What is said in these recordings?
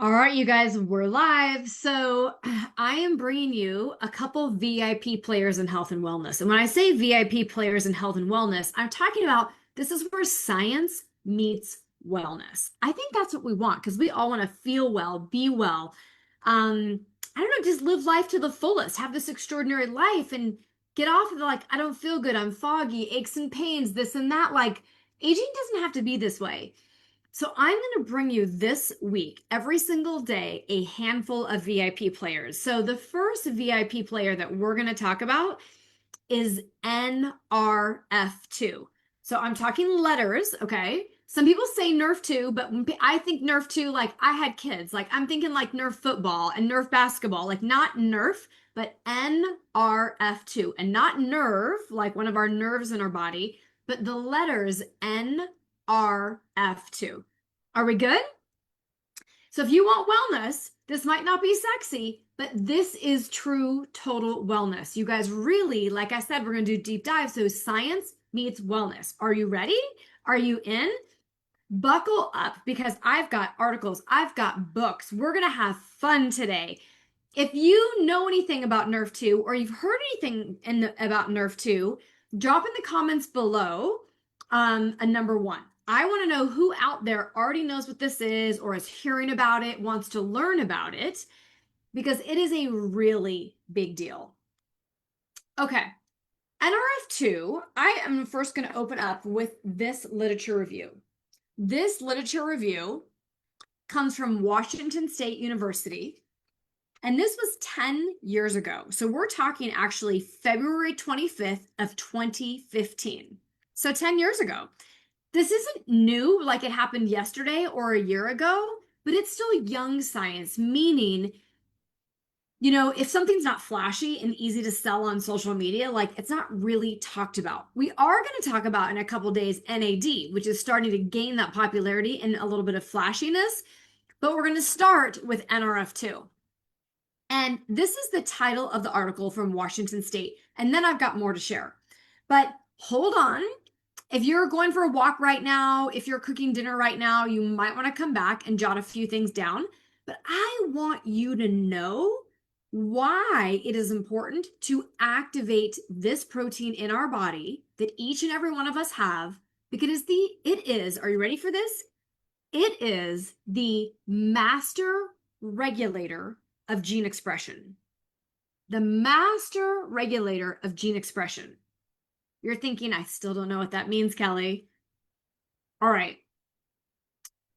All right, you guys, we're live. So I am bringing you a couple VIP players in health and wellness. And when I say VIP players in health and wellness, I'm talking about this is where science meets wellness. I think that's what we want because we all want to feel well, be well. I don't know, just live life to the fullest, have this extraordinary life and get off of the I don't feel good, I'm foggy, aches and pains, this and that. Like, aging doesn't have to be this way. So I'm going to bring you this week, every single day, a handful of VIP players. So the first VIP player that we're going to talk about is NRF2. So I'm talking letters, okay? Some people say NRF2, but I think NRF2, like I had kids. Like I'm thinking like Nerf football and Nerf basketball, like not Nerf, but NRF2. And not nerve, like one of our nerves in our body, but the letters NRF2. Are we good? So if you want wellness, this might not be sexy, but this is true total wellness. You guys really, like I said, we're going to do deep dive. So science meets wellness. Are you ready? Are you in? Buckle up because I've got articles, I've got books. We're going to have fun today. If you know anything about NRF2 or you've heard anything about NRF2, drop in the comments below a number one. I want to know who out there already knows what this is or is hearing about it, wants to learn about it, because it is a really big deal. Okay, NRF2, I am first going to open up with this literature review. This literature review comes from Washington State University, and this was 10 years ago. So we're talking actually February 25th of 2015. So 10 years ago. This isn't new, like it happened yesterday or a year ago, but it's still young science, meaning, if something's not flashy and easy to sell on social media, like it's not really talked about. We are going to talk about in a couple days NAD, which is starting to gain that popularity and a little bit of flashiness, but we're going to start with NRF2. And this is the title of the article from Washington State. And then I've got more to share. But hold on. If you're going for a walk right now, if you're cooking dinner right now, you might want to come back and jot a few things down. But I want you to know why it is important to activate this protein in our body that each and every one of us have, because it is, are you ready for this? It is the master regulator of gene expression. The master regulator of gene expression. You're thinking, I still don't know what that means, Kelly. All right.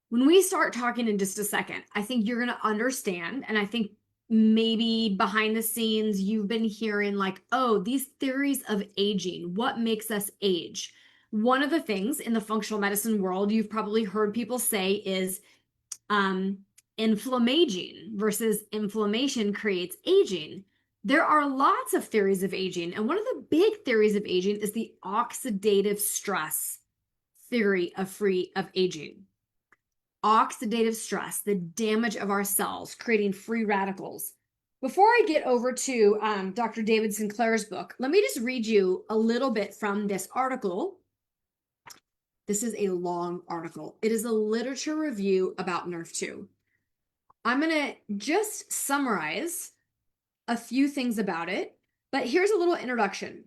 When we start talking in just a second, I think you're going to understand. And I think maybe behind the scenes, you've been hearing like, oh, these theories of aging, what makes us age? One of the things in the functional medicine world you've probably heard people say is inflammaging versus inflammation creates aging. There are lots of theories of aging, and one of the big theories of aging is the oxidative stress theory of aging. Oxidative stress, the damage of our cells, creating free radicals. Before I get over to Dr. David Sinclair's book, let me just read you a little bit from this article. This is a long article. It is a literature review about NRF2. I'm going to just summarize a few things about it, but here's a little introduction.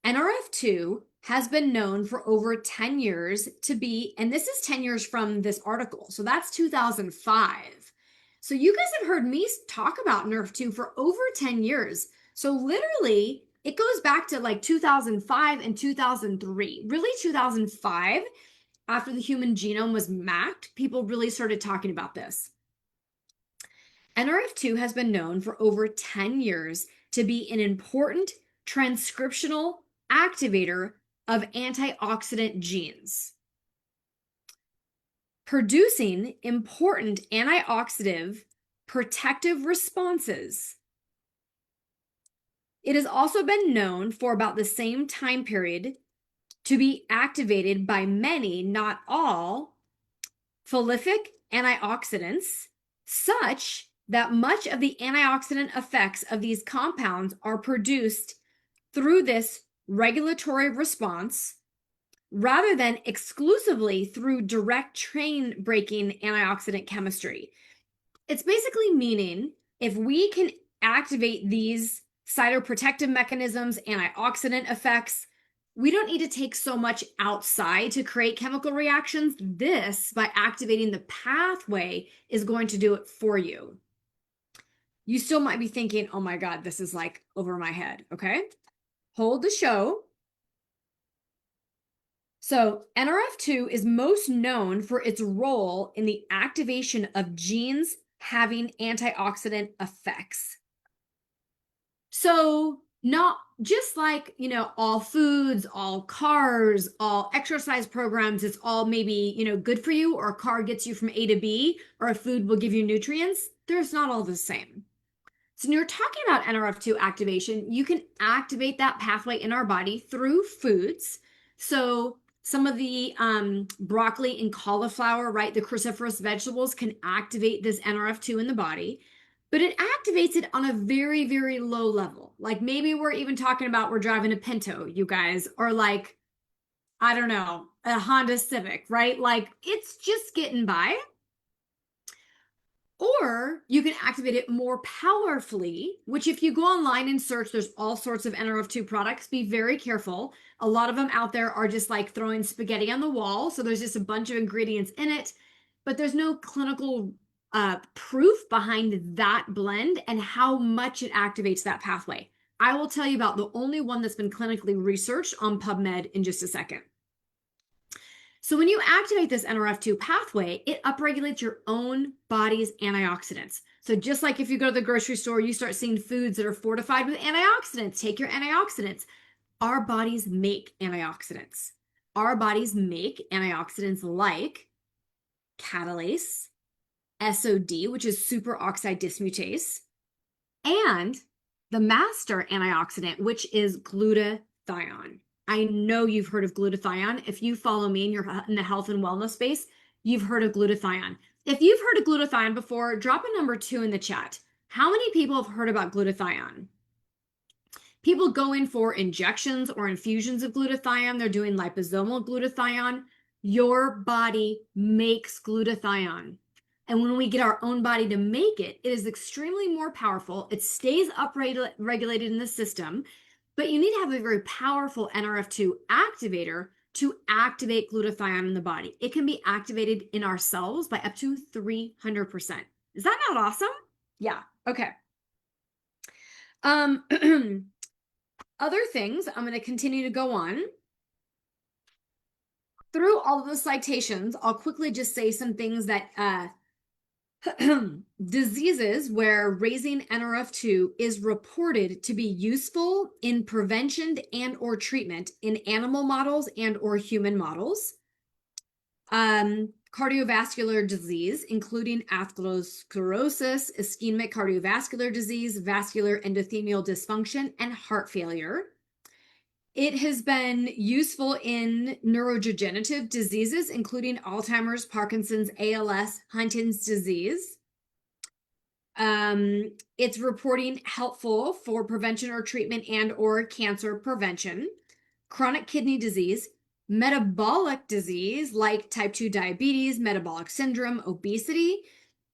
NRF2 has been known for over 10 years to be, and this is 10 years from this article, so that's 2005. So you guys have heard me talk about NRF2 for over 10 years. So literally, it goes back to like 2005 and 2003. Really 2005, after the human genome was mapped, people really started talking about this. NRF2 has been known for over 10 years to be an important transcriptional activator of antioxidant genes, producing important antioxidant protective responses. It has also been known for about the same time period to be activated by many, not all, prolific antioxidants, such that much of the antioxidant effects of these compounds are produced through this regulatory response rather than exclusively through direct chain breaking antioxidant chemistry. It's basically meaning if we can activate these cytoprotective mechanisms, antioxidant effects, we don't need to take so much outside to create chemical reactions. This, by activating the pathway, is going to do it for you. You still might be thinking, oh my God, this is like over my head. Okay. Hold the show. So NRF2 is most known for its role in the activation of genes having antioxidant effects. So not just like, all foods, all cars, all exercise programs, it's all maybe, good for you, or a car gets you from A to B, or a food will give you nutrients. There's not all the same. So when you're talking about NRF2 activation, you can activate that pathway in our body through foods. So some of the broccoli and cauliflower, right, the cruciferous vegetables can activate this NRF2 in the body, but it activates it on a very, very low level. Like maybe we're even talking about we're driving a Pinto, you guys, or like, I don't know, a Honda Civic, right? Like it's just getting by. Or you can activate it more powerfully, which if you go online and search, there's all sorts of NRF2 products. Be very careful. A lot of them out there are just like throwing spaghetti on the wall. So there's just a bunch of ingredients in it, but there's no clinical proof behind that blend and how much it activates that pathway. I will tell you about the only one that's been clinically researched on PubMed in just a second. So when you activate this NRF2 pathway, it upregulates your own body's antioxidants. So just like if you go to the grocery store, you start seeing foods that are fortified with antioxidants. Take your antioxidants. Our bodies make antioxidants. Our bodies make antioxidants like catalase, SOD, which is superoxide dismutase, and the master antioxidant, which is glutathione. I know you've heard of glutathione. If you follow me and you're in the health and wellness space, you've heard of glutathione. If you've heard of glutathione before, drop a number 2 in the chat. How many people have heard about glutathione? People go in for injections or infusions of glutathione. They're doing liposomal glutathione. Your body makes glutathione. And when we get our own body to make it, it is extremely more powerful. It stays upregulated in the system. But you need to have a very powerful NRF2 activator to activate glutathione in the body. It can be activated in our cells by up to 300%. Is that not awesome? Yeah. Okay. Other things, I'm going to continue to go on. Through all of the citations, I'll quickly just say some things that diseases where raising NRF2 is reported to be useful in prevention and or treatment in animal models and or human models. Cardiovascular disease, including atherosclerosis, ischemic cardiovascular disease, vascular endothelial dysfunction, and heart failure. It has been useful in neurodegenerative diseases, including Alzheimer's, Parkinson's, ALS, Huntington's disease. It's reporting helpful for prevention or treatment and or cancer prevention, chronic kidney disease, metabolic disease like type 2 diabetes, metabolic syndrome, obesity,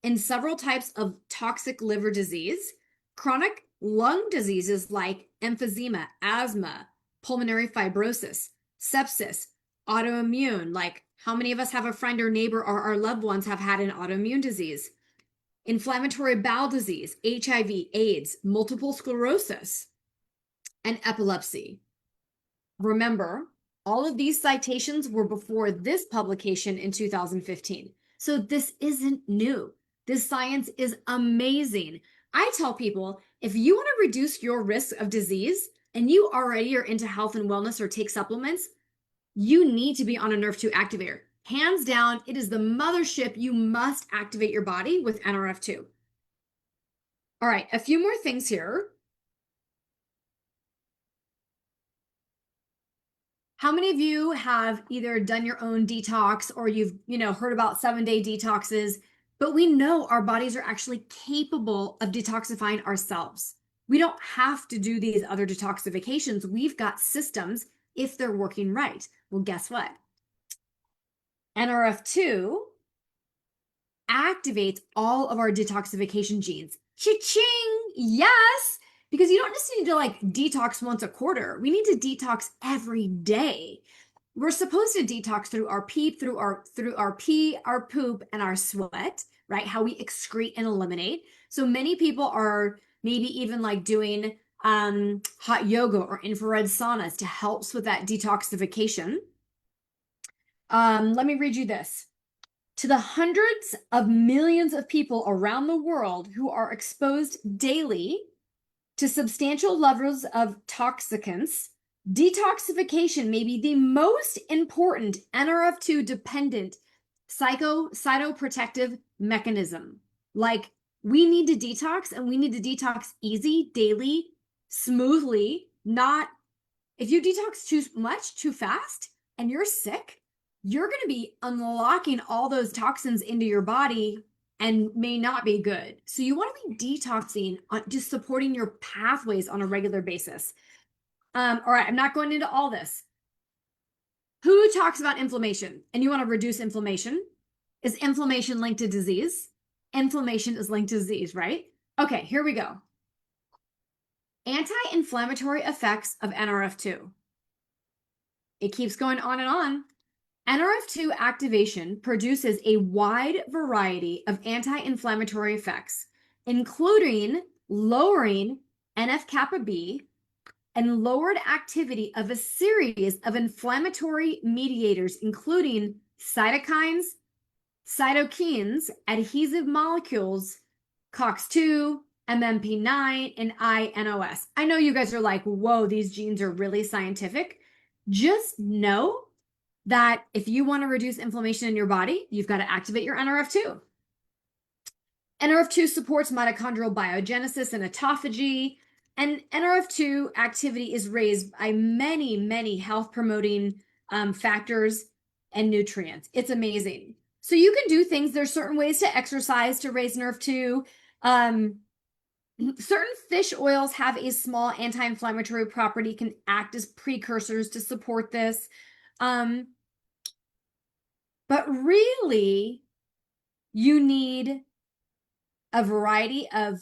and several types of toxic liver disease, chronic lung diseases like emphysema, asthma, pulmonary fibrosis, sepsis, autoimmune, like how many of us have a friend or neighbor or our loved ones have had an autoimmune disease, inflammatory bowel disease, HIV, AIDS, multiple sclerosis, and epilepsy. Remember, all of these citations were before this publication in 2015. So this isn't new. This science is amazing. I tell people, if you want to reduce your risk of disease, and you already are into health and wellness or take supplements, you need to be on a NRF2 activator. Hands down, it is the mothership. You must activate your body with NRF2. All right, a few more things here. How many of you have either done your own detox or you've, heard about 7-day detoxes, but we know our bodies are actually capable of detoxifying ourselves. We don't have to do these other detoxifications. We've got systems if they're working right. Well, guess what? NRF2 activates all of our detoxification genes. Cha-ching! Yes! Because you don't just need to like detox once a quarter. We need to detox every day. We're supposed to detox through our pee, our poop, and our sweat, right? How we excrete and eliminate. So many people are maybe even like doing hot yoga or infrared saunas to help with that detoxification. Let me read you this. To the hundreds of millions of people around the world who are exposed daily to substantial levels of toxicants, detoxification may be the most important NRF2 dependent cytoprotective mechanism. Like, we need to detox, and we need to detox easy, daily, smoothly. Not if you detox too much, too fast, and you're sick, you're going to be unlocking all those toxins into your body and may not be good. So you want to be detoxing, just supporting your pathways on a regular basis. All right, I'm not going into all this. Who talks about inflammation? And you want to reduce inflammation? Is inflammation linked to disease? Inflammation is linked to disease, right? Okay, here we go. Anti-inflammatory effects of NRF2. It keeps going on and on. NRF2 activation produces a wide variety of anti-inflammatory effects, including lowering NF-kappa B and lowered activity of a series of inflammatory mediators, including cytokines, cytokines, adhesive molecules, COX-2, MMP9, and INOS. I know you guys are like, whoa, these genes are really scientific. Just know that if you want to reduce inflammation in your body, you've got to activate your NRF2. NRF2 supports mitochondrial biogenesis and autophagy, and NRF2 activity is raised by many, many health promoting factors and nutrients. It's amazing. So you can do things. There's certain ways to exercise to raise NRF2. Certain fish oils have a small anti-inflammatory property, can act as precursors to support this. But really, you need a variety of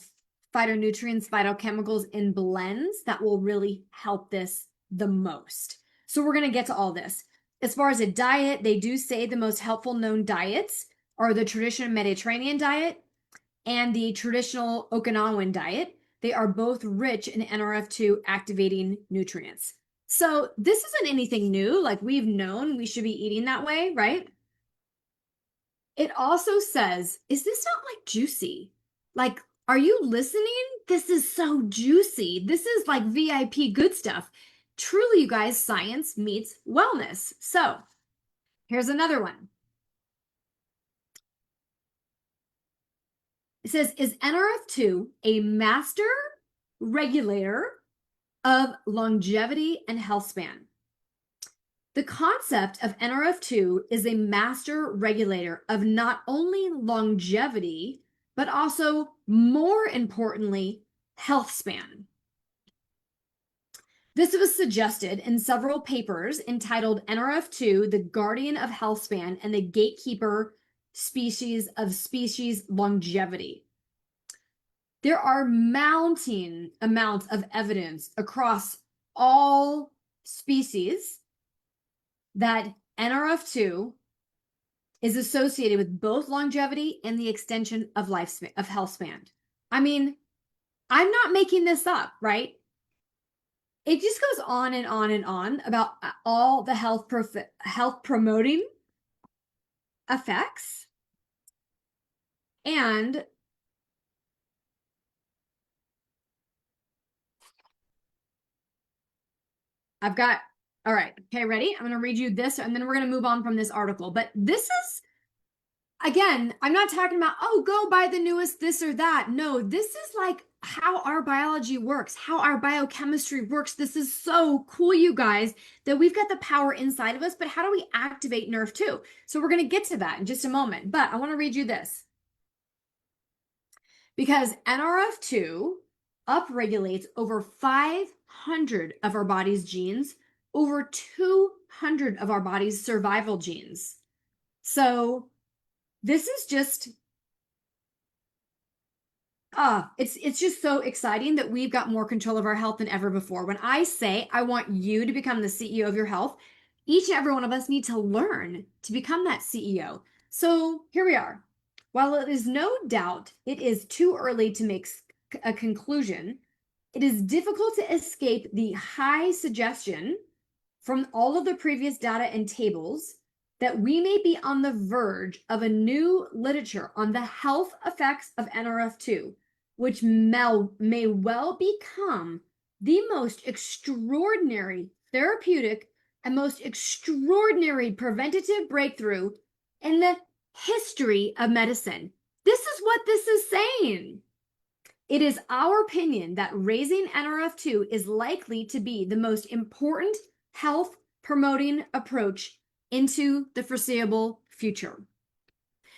phytonutrients, phytochemicals in blends that will really help this the most. So we're going to get to all this. As far as a diet, they do say the most helpful known diets are the traditional Mediterranean diet and the traditional Okinawan diet. They are both rich in NRF2 activating nutrients. So this isn't anything new. Like, we've known we should be eating that way, right? It also says, is this not like juicy? Like, are you listening? This is so juicy. This is like VIP good stuff. Truly, you guys, science meets wellness. So here's another one. It says, is NRF2 a master regulator of longevity and health span? The concept of NRF2 is a master regulator of not only longevity, but also, more importantly, health span. This was suggested in several papers entitled NRF2, the Guardian of Health Span and the Gatekeeper Species of Species Longevity. There are mounting amounts of evidence across all species that NRF2 is associated with both longevity and the extension of lifespan, of health span. I mean, I'm not making this up, right? It just goes on and on and on about all the health promoting effects. And I've got, all right, okay, ready? I'm going to read you this, and then we're going to move on from this article. But this is, again, I'm not talking about, oh, go buy the newest this or that. No, this is like how our biology works, how our biochemistry works. This is so cool, you guys, that we've got the power inside of us, but how do we activate NRF2? So we're going to get to that in just a moment, but I want to read you this. Because NRF2 upregulates over 500 of our body's genes, over 200 of our body's survival genes. So this is just it's just so exciting that we've got more control of our health than ever before. When I say I want you to become the CEO of your health, each and every one of us need to learn to become that CEO. So here we are. While it is no doubt it is too early to make a conclusion, it is difficult to escape the high suggestion from all of the previous data and tables that we may be on the verge of a new literature on the health effects of NRF2, which may well become the most extraordinary therapeutic and most extraordinary preventative breakthrough in the history of medicine. This is what this is saying. It is our opinion that raising NRF2 is likely to be the most important health promoting approach into the foreseeable future.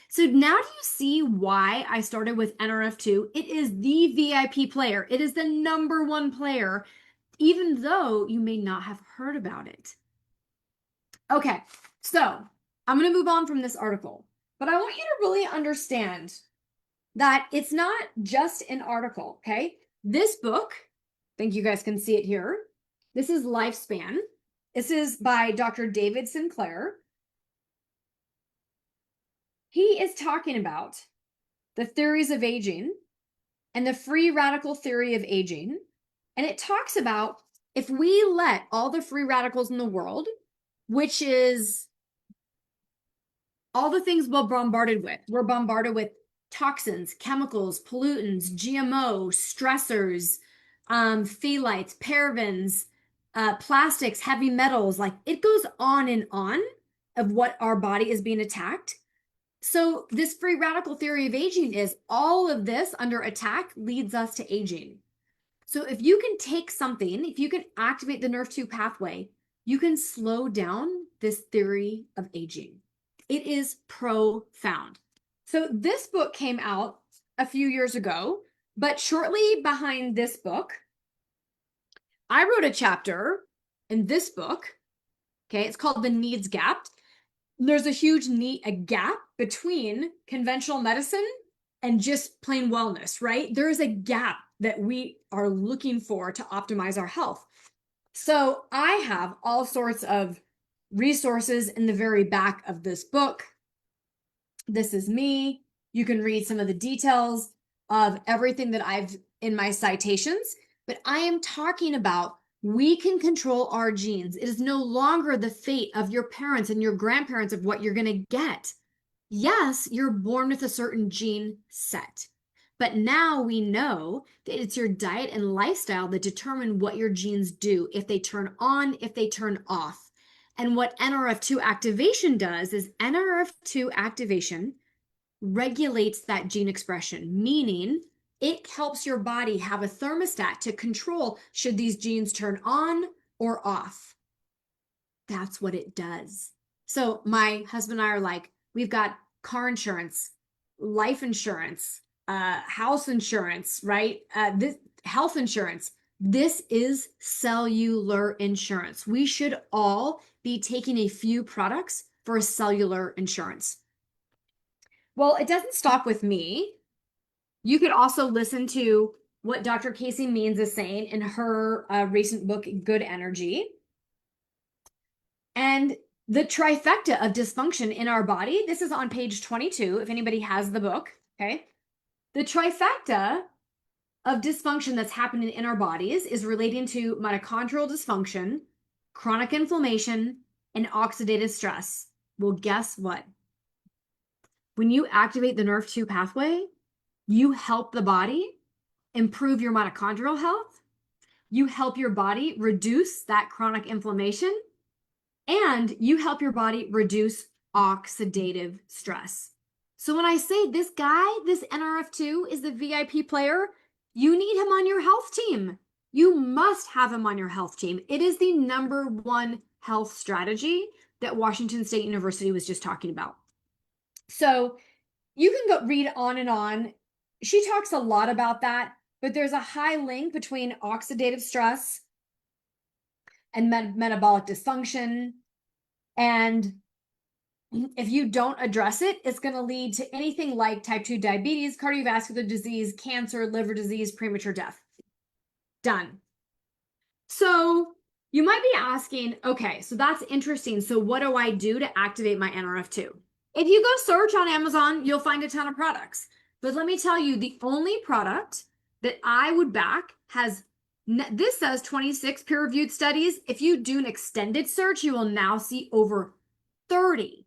So now do you see why I started with NRF2? It is the VIP player. It is the number one player, even though you may not have heard about it. Okay, so I'm going to move on from this article, but I want you to really understand that it's not just an article, okay? This book, I think you guys can see it here. This is Lifespan. This is by Dr. David Sinclair. He is talking about the theories of aging and the free radical theory of aging. And it talks about if we let all the free radicals in the world, which is all the things we're bombarded with toxins, chemicals, pollutants, GMO, stressors, phthalates, parabens, plastics, heavy metals, like it goes on and on of what our body is being attacked. So this free radical theory of aging is all of this under attack leads us to aging. So if you can take something, if you can activate the NRF2 pathway, you can slow down this theory of aging. It is profound. So this book came out a few years ago, but shortly behind this book, I wrote a chapter in this book. Okay, it's called The Needs Gap. There's a huge gap between conventional medicine and just plain wellness, right? There is a gap that we are looking for to optimize our health. So I have all sorts of resources in the very back of this book. This is me. You can read some of the details of everything that I've in my citations, but I am talking about we can control our genes. It is no longer the fate of your parents and your grandparents of what you're going to get. Yes, you're born with a certain gene set, but now we know that it's your diet and lifestyle that determine what your genes do, if they turn on, if they turn off. And what NRF2 activation does is NRF2 activation regulates that gene expression, meaning it helps your body have a thermostat to control should these genes turn on or off. That's what it does. So my husband and I are like, we've got car insurance, life insurance, house insurance, right? This health insurance. This is cellular insurance. We should all be taking a few products for a cellular insurance. Well, it doesn't stop with me. You could also listen to what Dr. Casey Means is saying in her recent book, Good Energy. And the trifecta of dysfunction in our body, this is on page 22, if anybody has the book, okay? The trifecta of dysfunction that's happening in our bodies is relating to mitochondrial dysfunction, chronic inflammation, and oxidative stress. Well, guess what? When you activate the NRF2 pathway, you help the body improve your mitochondrial health. You help your body reduce that chronic inflammation, and you help your body reduce oxidative stress. So when I say this guy, this NRF2 is the VIP player, you need him on your health team. You must have him on your health team. It is the number one health strategy that Washington State University was just talking about. So you can go read on and on. She talks a lot about that, but there's a high link between oxidative stress and metabolic dysfunction and if you don't address it, it's going to lead to anything like type 2 diabetes, cardiovascular disease, cancer, liver disease, premature death. Done. So you might be asking, okay, so that's interesting. So what do I do to activate my NRF2? If you go search on Amazon, you'll find a ton of products. But let me tell you, the only product that I would back has, this says 26 peer-reviewed studies. If you do an extended search, you will now see over 30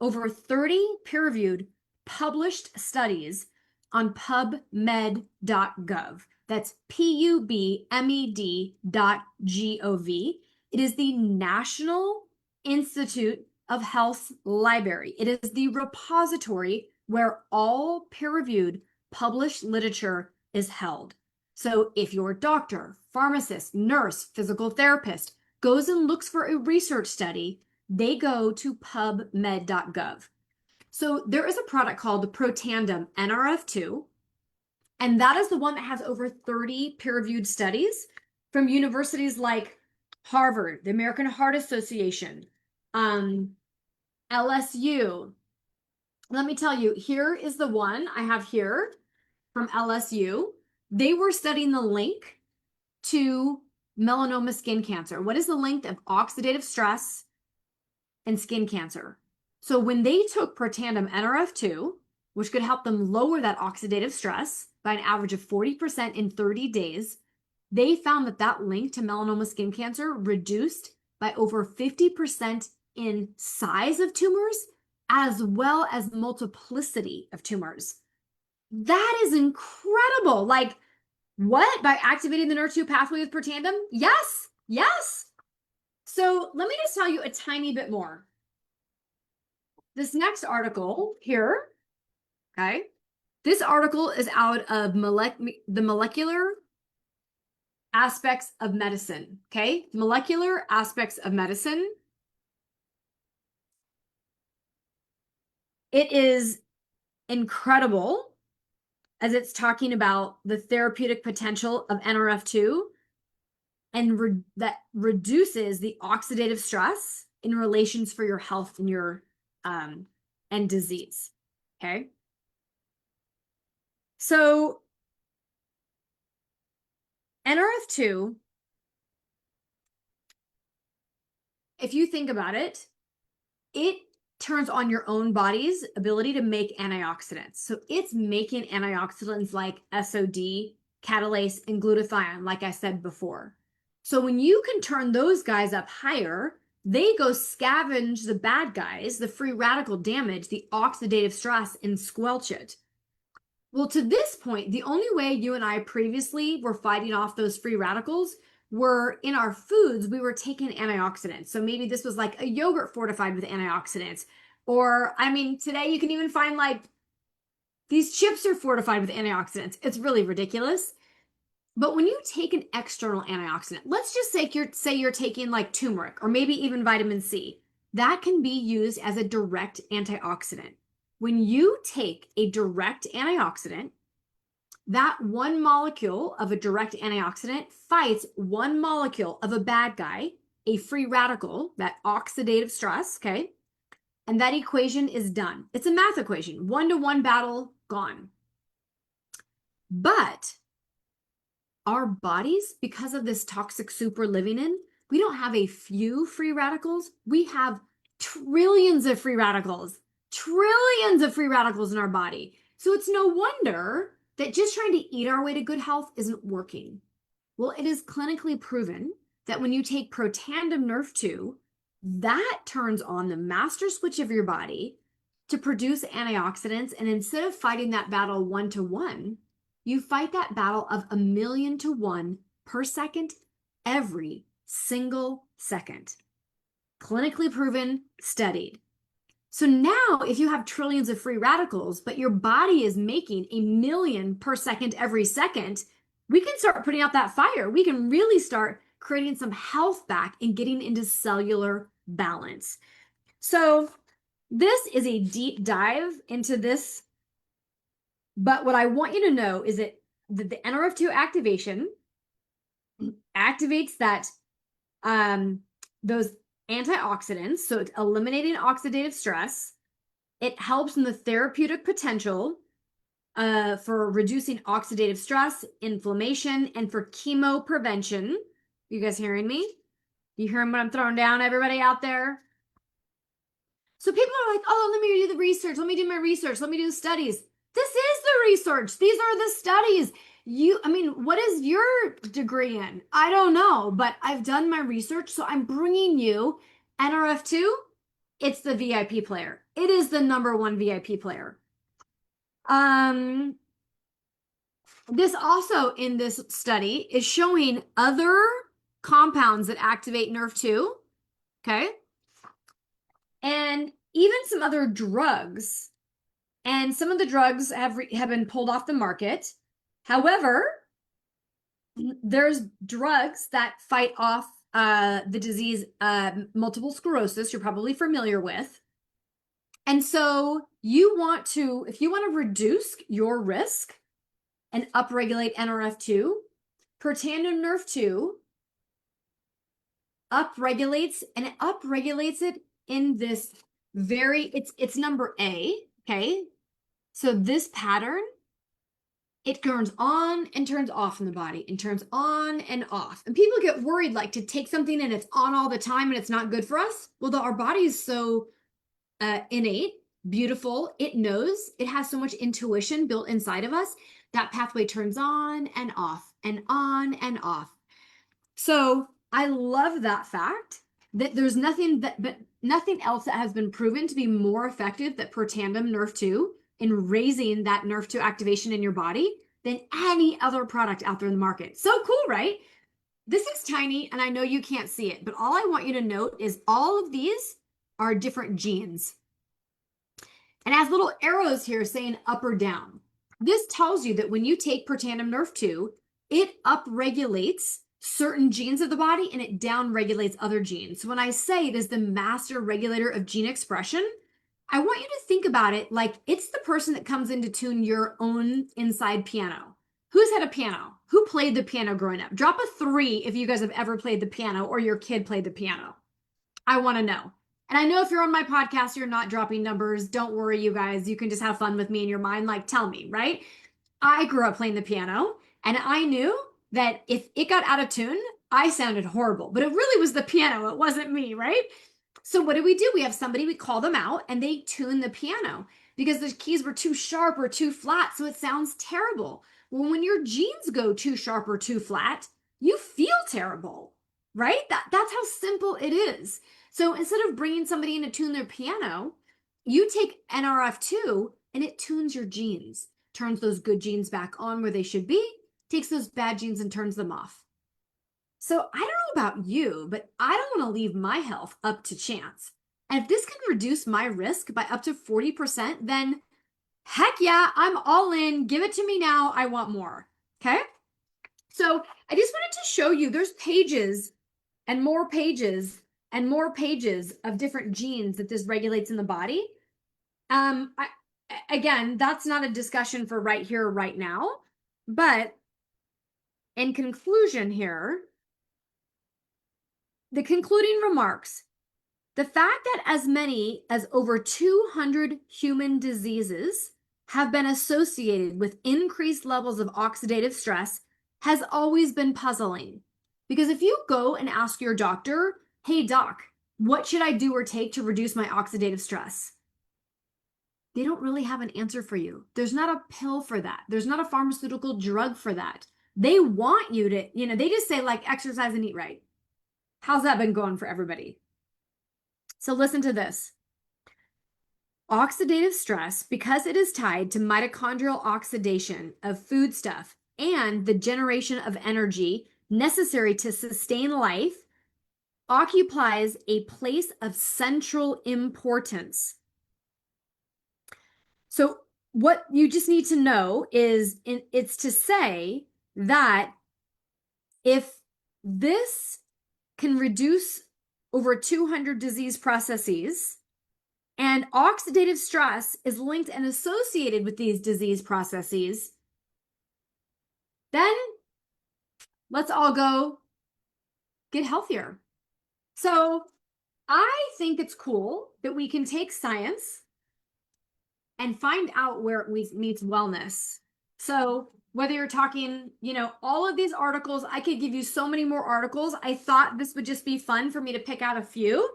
peer-reviewed published studies on pubmed.gov. That's pubmed.gov. It is the National Institute of Health's library. It is the repository where all peer-reviewed published literature is held. So if your doctor, pharmacist, nurse, physical therapist goes and looks for a research study, they go to pubmed.gov. So there is a product called the Protandim NRF2, and that is the one that has over 30 peer-reviewed studies from universities like Harvard, the American Heart Association, LSU. Let me tell you, here is the one I have here from LSU. They were studying the link to melanoma skin cancer. What is the link of oxidative stress and skin cancer? So when they took Protandim NRF2, which could help them lower that oxidative stress by an average of 40% in 30 days, they found that that link to melanoma skin cancer reduced by over 50% in size of tumors, as well as multiplicity of tumors. That is incredible. Like, what? By activating the NRF2 pathway with Protandim? Yes, yes. So let me just tell you a tiny bit more. This next article here, okay, this article is out of the molecular aspects of medicine, okay? Molecular aspects of medicine. It is incredible as it's talking about the therapeutic potential of NRF2 and that reduces the oxidative stress in relations for your health and your and disease. Okay. So NRF2, if you think about it, it turns on your own body's ability to make antioxidants. So it's making antioxidants like SOD, catalase, and glutathione, like I said before. So when you can turn those guys up higher, they go scavenge the bad guys, the free radical damage, the oxidative stress, and squelch it. Well, to this point, the only way you and I previously were fighting off those free radicals were in our foods, we were taking antioxidants. So maybe this was like a yogurt fortified with antioxidants. Or, I mean, today you can even find like these chips are fortified with antioxidants. It's really ridiculous. But when you take an external antioxidant, let's just say you're taking like turmeric or maybe even vitamin C, that can be used as a direct antioxidant. When you take a direct antioxidant, that one molecule of a direct antioxidant fights one molecule of a bad guy, a free radical, that oxidative stress, okay? And that equation is done. It's a math equation, 1-to-1 battle, gone. But our bodies, because of this toxic soup we're living in, we don't have a few free radicals. We have trillions of free radicals in our body. So it's no wonder that just trying to eat our way to good health isn't working. Well, it is clinically proven that when you take Protandim NRF2, that turns on the master switch of your body to produce antioxidants. And instead of fighting that battle 1-to-1, you fight that battle of 1,000,000 to 1 per second every single second. Clinically proven, studied. So now if you have trillions of free radicals, but your body is making 1,000,000 per second every second, we can start putting out that fire. We can really start creating some health back and getting into cellular balance. So this is a deep dive into this. But what I want you to know is that the NRF2 activation activates that those antioxidants, so it's eliminating oxidative stress. It helps in the therapeutic potential for reducing oxidative stress, inflammation, and for chemo prevention. You guys hearing me? You hearing what I'm throwing down, everybody out there? So people are like, oh, let me do the research. Let me do my research. Let me do the studies. This is the research. These are the studies. What is your degree in? I don't know, but I've done my research. So I'm bringing you NRF2. It's the VIP player. It is the #1 VIP player. This also in this study is showing other compounds that activate NRF2. Okay. And even some other drugs. And some of the drugs have been pulled off the market. However, there's drugs that fight off the disease multiple sclerosis, you're probably familiar with. And so if you want to reduce your risk and upregulate NRF2, Protandim NRF2 upregulates, and it upregulates it in this it's number A, okay? So this pattern, it turns on and turns off in the body and turns on and off. And people get worried like to take something and it's on all the time and it's not good for us. Well, our body is so innate, beautiful. It knows, it has so much intuition built inside of us. That pathway turns on and off and on and off. So I love that fact that there's nothing else that has been proven to be more effective than Protandim NRF2 in raising that NRF2 activation in your body than any other product out there in the market. So cool, right? This is tiny and I know you can't see it, but all I want you to note is all of these are different genes. And it has little arrows here saying up or down. This tells you that when you take Protandim NRF2, it upregulates certain genes of the body and it downregulates other genes. So when I say it is the master regulator of gene expression, I want you to think about it like it's the person that comes in to tune your own inside piano. Who's had a piano? Who played the piano growing up? Drop a 3 if you guys have ever played the piano or your kid played the piano. I want to know. And I know if you're on my podcast, you're not dropping numbers. Don't worry, you guys. You can just have fun with me in your mind. Like, tell me, right? I grew up playing the piano and I knew that if it got out of tune, I sounded horrible, but it really was the piano. It wasn't me, right? So what do? We have somebody, we call them out and they tune the piano because the keys were too sharp or too flat. So it sounds terrible. Well, when your genes go too sharp or too flat, you feel terrible, right? That's how simple it is. So instead of bringing somebody in to tune their piano, you take NRF2 and it tunes your genes, turns those good genes back on where they should be, takes those bad genes and turns them off. So I don't know about you, but I don't want to leave my health up to chance. And if this can reduce my risk by up to 40%, then heck yeah, I'm all in. Give it to me now. I want more. Okay. So I just wanted to show you there's pages and more pages and more pages of different genes that this regulates in the body. Again, that's not a discussion for right here, right now. But in conclusion here, the concluding remarks, the fact that as many as over 200 human diseases have been associated with increased levels of oxidative stress has always been puzzling. Because if you go and ask your doctor, hey doc, what should I do or take to reduce my oxidative stress? They don't really have an answer for you. There's not a pill for that. There's not a pharmaceutical drug for that. They want you to, they just say like exercise and eat right. How's that been going for everybody? So listen to this. Oxidative stress, because it is tied to mitochondrial oxidation of foodstuff and the generation of energy necessary to sustain life, occupies a place of central importance. So what you just need to know is it's to say that if this can reduce over 200 disease processes, and oxidative stress is linked and associated with these disease processes, then let's all go get healthier. So I think it's cool that we can take science and find out where it meets wellness. So whether you're talking, all of these articles, I could give you so many more articles. I thought this would just be fun for me to pick out a few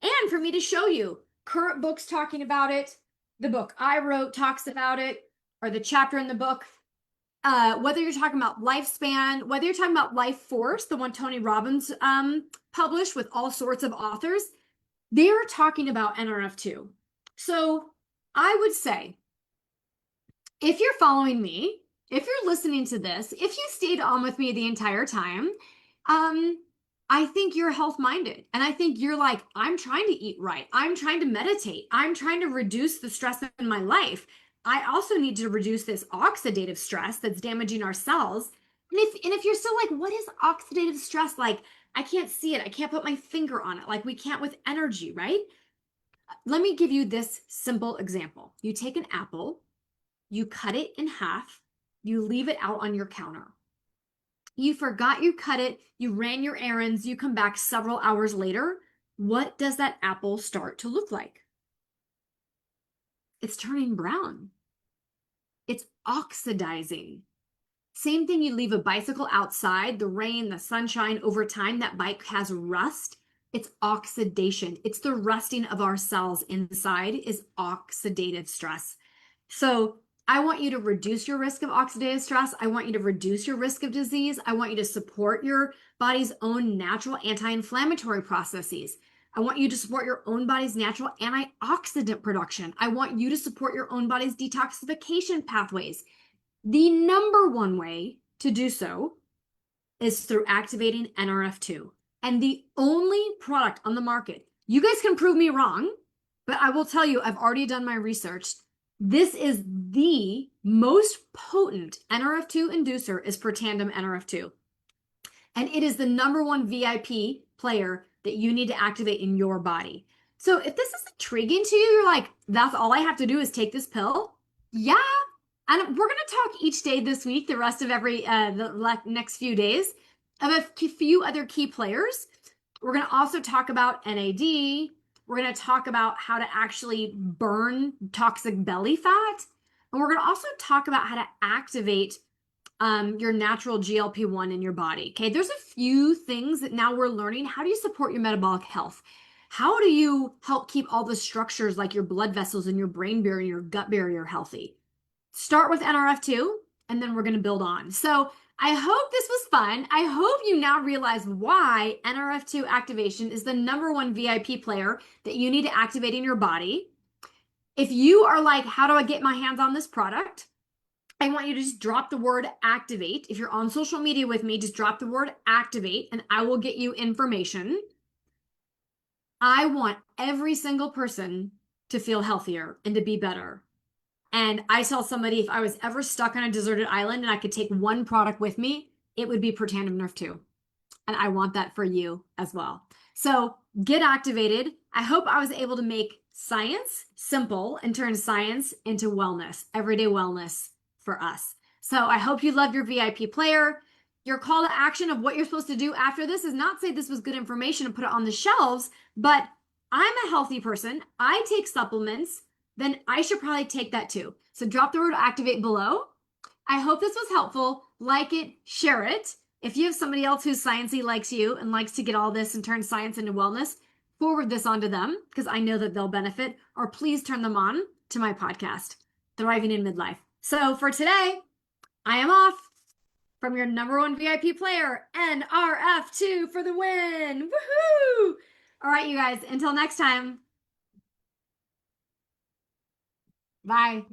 and for me to show you current books talking about it. The book I wrote talks about it, or the chapter in the book. Whether you're talking about lifespan, whether you're talking about Life Force, the one Tony Robbins published with all sorts of authors, they're talking about NRF2. So I would say, if you're following me, if you're listening to this, if you stayed on with me the entire time, I think you're health minded. And I think you're like, I'm trying to eat right. I'm trying to meditate. I'm trying to reduce the stress in my life. I also need to reduce this oxidative stress that's damaging our cells. And if you're still like, what is oxidative stress? Like, I can't see it. I can't put my finger on it. Like we can't with energy, right? Let me give you this simple example. You take an apple, you cut it in half, you leave it out on your counter. You forgot you cut it, you ran your errands, you come back several hours later. What does that apple start to look like? It's turning brown. It's oxidizing. Same thing, you leave a bicycle outside, the rain, the sunshine, over time, that bike has rust. It's oxidation. It's the rusting of our cells inside is oxidative stress. So I want you to reduce your risk of oxidative stress. I want you to reduce your risk of disease. I want you to support your body's own natural anti-inflammatory processes. I want you to support your own body's natural antioxidant production. I want you to support your own body's detoxification pathways. The number one way to do so is through activating NRF2. And the only product on the market, you guys can prove me wrong, but I will tell you, I've already done my research. This is the most potent NRF2 inducer is Protandim NRF2. And it is the number one VIP player that you need to activate in your body. So if this is intriguing to you, you're like, that's all I have to do is take this pill. Yeah. And we're going to talk each day this week, the rest of the next few days, of a few other key players. We're going to also talk about NAD. We're going to talk about how to actually burn toxic belly fat. And we're going to also talk about how to activate your natural GLP-1 in your body. Okay, there's a few things that now we're learning. How do you support your metabolic health? How do you help keep all the structures like your blood vessels and your brain barrier, your gut barrier healthy? Start with NRF2, and then we're going to build on. So I hope this was fun. I hope you now realize why NRF2 activation is the number one VIP player that you need to activate in your body. If you are like, how do I get my hands on this product? I want you to just drop the word activate. If you're on social media with me, just drop the word activate and I will get you information. I want every single person to feel healthier and to be better. And I tell somebody, if I was ever stuck on a deserted island and I could take one product with me, it would be Protandim Nerf 2. And I want that for you as well. So get activated. I hope I was able to make science simple and turn science into wellness, everyday wellness for us. So I hope you love your VIP player. Your call to action of what you're supposed to do after this is not say this was good information and put it on the shelves, but I'm a healthy person. I take supplements. Then I should probably take that too. So drop the word activate below. I hope this was helpful. Like it, share it. If you have somebody else who's sciencey likes you and likes to get all this and turn science into wellness, forward this on to them because I know that they'll benefit, or please turn them on to my podcast, Thriving in Midlife. So for today, I am off from your number one VIP player, NRF2 for the win. Woohoo! All right, you guys, until next time. Bye.